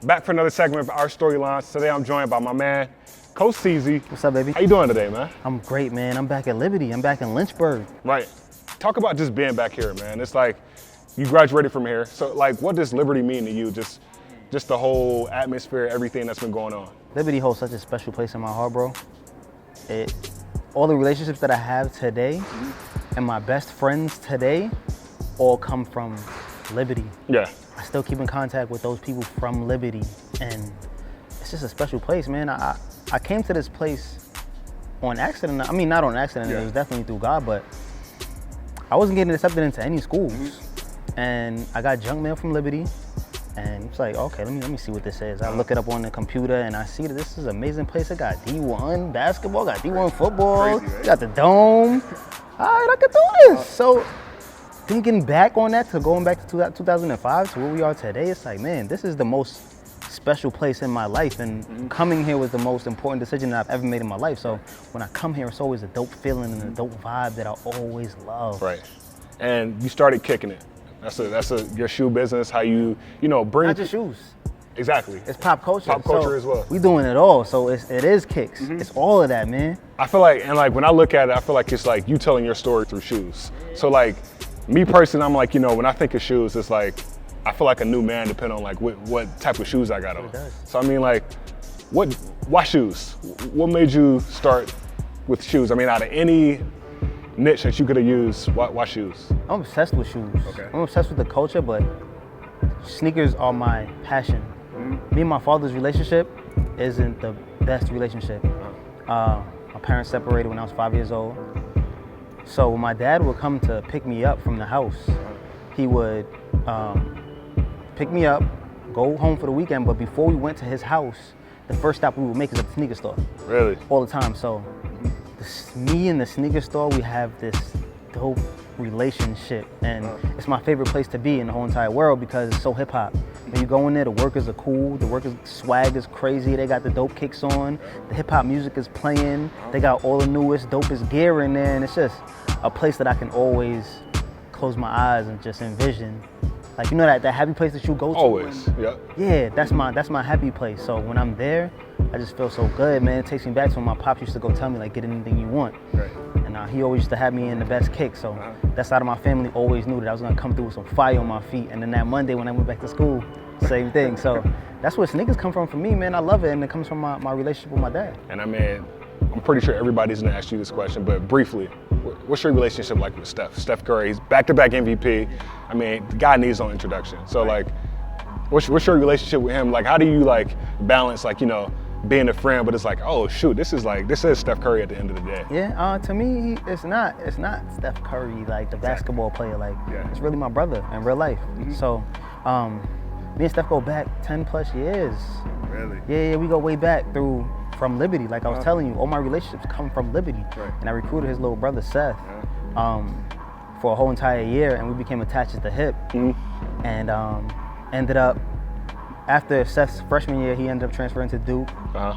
Back for another segment of our storylines. Today I'm joined by my man, Coseezy. What's up, baby? How you doing today, man? I'm great, man. I'm back at Liberty. I'm back in Lynchburg. Right. Talk about just being back here, man. It's like you graduated from here. So like, what does Liberty mean to you? Just the whole atmosphere, everything that's been going on. Liberty holds such a special place in my heart, bro. All the relationships that I have today and my best friends today all come from Liberty. Yeah. I still keep in contact with those people from Liberty, and it's just a special place, man. I came to this place on accident. I mean, not on accident. Yeah. It was definitely through God, but I wasn't getting accepted into any schools. And I got junk mail from Liberty, and it's like, okay, let me see what this is. I look it up on the computer, and I see that this is an amazing place. It got D1 basketball, got D1 football, Crazy, right? got the dome. All right, I can do this. So thinking back on that, to going back to 2005 to where we are today, it's like, man, this is the most special place in my life, and coming here was the most important decision that I've ever made in my life. So when I come here, it's always a dope feeling and a dope vibe that I always love. Right. And you started Kick'nIt. That's your shoe business. How you bring Not just shoes. Exactly. It's pop culture. Pop culture So as well. We doing it all. So it is kicks. It's all of that, man. I feel like, and like when I look at it, I feel like it's like you telling your story through shoes. So like me personally, I'm like, when I think of shoes, it's like I feel like a new man depending on like what type of shoes I got on. It does. So I mean, like, why shoes? What made you start with shoes? I mean, out of any niche that you could have used, why shoes? I'm obsessed with shoes. Okay. I'm obsessed with the culture, but sneakers are my passion. Me and my father's relationship isn't the best relationship. My parents separated when I was 5 years old. So when my dad would come to pick me up from the house, he would pick me up, go home for the weekend, but before we went to his house, the first stop we would make is at the sneaker store. Really? All the time. So me and the sneaker store, we have this dope relationship, and it's my favorite place to be in the whole entire world because it's so hip hop. When you go in there, the workers are cool, the workers' swag is crazy, they got the dope kicks on, the hip hop music is playing, they got all the newest, dopest gear in there, and it's just a place that I can always close my eyes and just envision. Like, that happy place that you go to. Always. Yeah. Yeah, that's my happy place. So when I'm there, I just feel so good, man. It takes me back to when my pops used to go tell me, like, get anything you want. Right. And he always used to have me in the best kick. So that side of my family always knew that I was gonna come through with some fire on my feet. And then that Monday when I went back to school, same thing. So that's where sneakers come from for me, man. I love it, and it comes from my relationship with my dad. And I mean, I'm pretty sure everybody's gonna ask you this question, but briefly, what's your relationship like with Steph? Steph Curry, he's back-to-back MVP. I mean, the guy needs no introduction. So like, what's your relationship with him? Like, how do you like balance like, being a friend, but it's like, oh shoot, this is Steph Curry at the end of the day. Yeah, to me, it's not Steph Curry, like the basketball player. Like, it's really my brother in real life. So, me and Steph go back 10 plus years. Really? Yeah, we go way back from Liberty. Like I was telling you, all my relationships come from Liberty. Right. And I recruited his little brother, Seth, for a whole entire year, and we became attached at the hip. And ended up, after Steph's freshman year, he ended up transferring to Duke.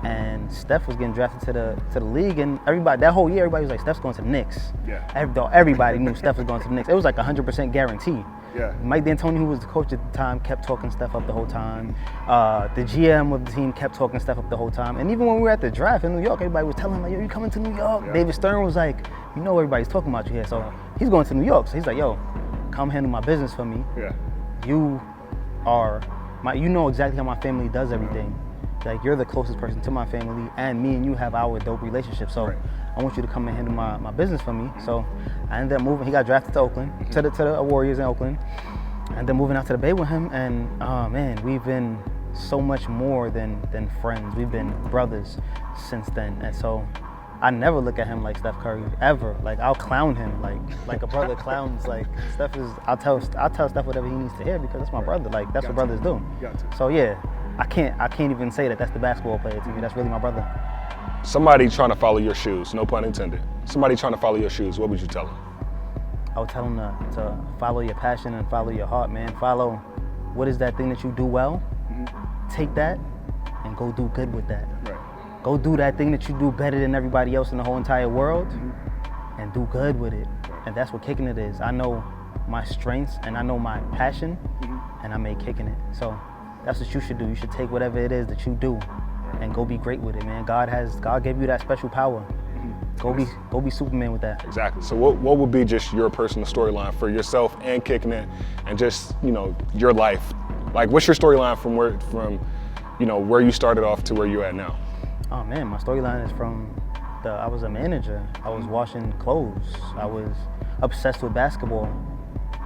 And Steph was getting drafted to the league, and that whole year, everybody was like, Steph's going to the Knicks. Yeah. Everybody knew Steph was going to the Knicks. It was like 100% guarantee. Yeah. Mike D'Antoni, who was the coach at the time, kept talking Steph up the whole time. The GM of the team kept talking Steph up the whole time. And even when we were at the draft in New York, everybody was telling him, like, yo, you coming to New York? Yeah. David Stern was like, everybody's talking about you here. So he's going to New York. So he's like, yo, come handle my business for me. Yeah. You know exactly how my family does everything. Like, you're the closest person to my family, and me and you have our dope relationship. So I want you to come and handle my business for me. So I ended up moving. He got drafted to Oakland, to the Warriors in Oakland. And then moving out to the Bay with him, and man, we've been so much more than friends. We've been brothers since then. And so I never look at him like Steph Curry, ever. Like, I'll clown him like a brother clowns. Like, Steph is, I'll tell Steph whatever he needs to hear because that's my brother. Like, that's what brothers do. So yeah, I can't even say that that's the basketball player to me. That's really my brother. Somebody trying to follow your shoes, no pun intended. Somebody trying to follow your shoes, what would you tell them? I would tell them to follow your passion and follow your heart, man. Follow what is that thing that you do well. Take that and go do good with that. Go do that thing that you do better than everybody else in the whole entire world and do good with it. And that's what kicking it is. I know my strengths and I know my passion and I make kicking it. So that's what you should do. You should take whatever it is that you do and go be great with it, man. God gave you that special power. Go be Superman with that. Exactly. So what would be just your personal storyline for yourself and Kicking It, and just, you know, your life? Like, what's your storyline from where you started off to where you're at now? Oh man, my storyline is I was a manager. I was washing clothes. I was obsessed with basketball.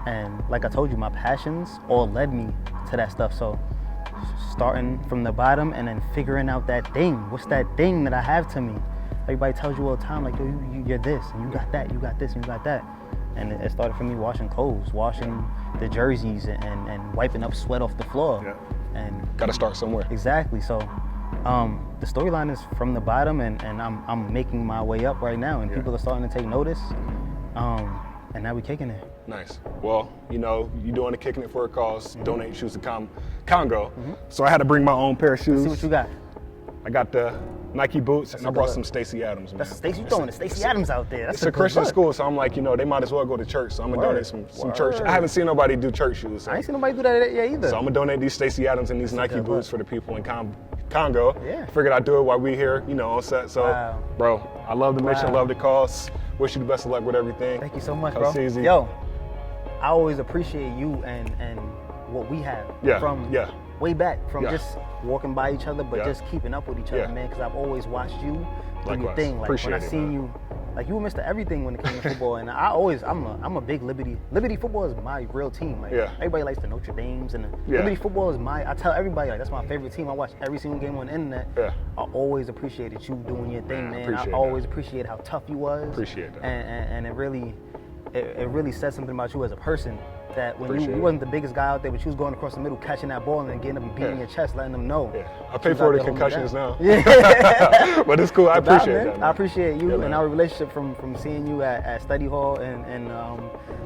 And like I told you, my passions all led me to that stuff. So starting from the bottom and then figuring out that thing. What's that thing that I have to me? Everybody tells you all the time, like, yo, you're this, and you got that, you got this, and you got that. And it started for me washing clothes, washing the jerseys, and wiping up sweat off the floor. Yeah. And Gotta start somewhere. Exactly. So the storyline is from the bottom, and I'm making my way up right now, and people are starting to take notice. And now we're kicking it. Nice. Well, you know, you're doing the Kicking It for a cause. Donate shoes to Congo. So I had to bring my own pair of shoes. Let's see what you got. I got the Nike boots, and I brought some Stacey Adams. Man. That's Stacey throwing the Stacey Adams out there. That's it's a Christian school, so I'm like, you know, they might as well go to church. So I'm gonna donate some church. I haven't seen nobody do church shoes. So. I ain't seen nobody do that yet either. So I'm gonna donate these Stacey Adams and these Nike boots for the people in Congo. Yeah. Figured I'd do it while we here, you know, on set. So, bro, I love the mission, love the cause. Wish you the best of luck with everything. Thank you so much, bro. Coseezy. Yo, I always appreciate you and what we have from way back, from just walking by each other, but just keeping up with each other, man. Because I've always watched you do your thing. Like appreciate when I seen you, like you were Mr. Everything when it came to football, and I'm a big Liberty. Liberty football is my real team. Like everybody likes the Notre Dames, and Liberty football is I tell everybody, like, that's my favorite team. I watch every single game on the internet. I always appreciated you doing your thing, man. I always appreciate how tough you was. Appreciate that. And it really says something about you as a person. That when you wasn't the biggest guy out there, but you was going across the middle, catching that ball, and then getting up and beating your chest, letting them know. I pay for the concussions now. But it's cool. I appreciate that. Man. I appreciate you and our relationship from seeing you at study hall and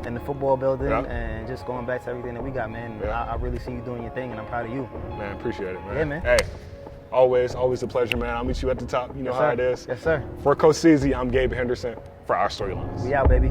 the football building, and just going back to everything that we got, man. I really see you doing your thing, and I'm proud of you. Man, appreciate it, man. Yeah, man. Hey, always a pleasure, man. I'll meet you at the top. You know how it is. Yes, sir. For Coseezy, I'm Gabe Henderson for Our Storylines. We out, baby.